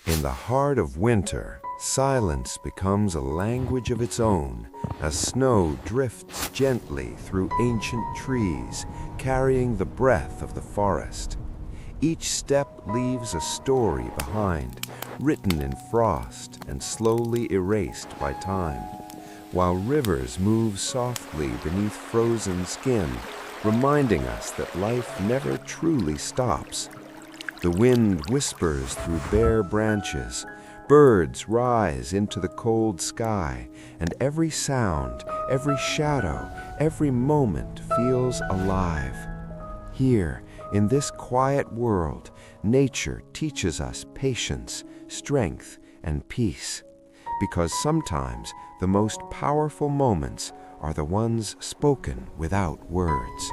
In the heart of winter, silence becomes a language of its own as snow drifts gently through ancient trees, carrying the breath of the forest. Each step leaves a story behind, written in frost and slowly erased by time, while rivers move softly beneath frozen skin, reminding us that life never truly stops. The wind whispers through bare branches, birds rise into the cold sky, and every sound, every shadow, every moment feels alive. Here, in this quiet world, nature teaches us patience, strength, and peace, because sometimes the most powerful moments are the ones spoken without words.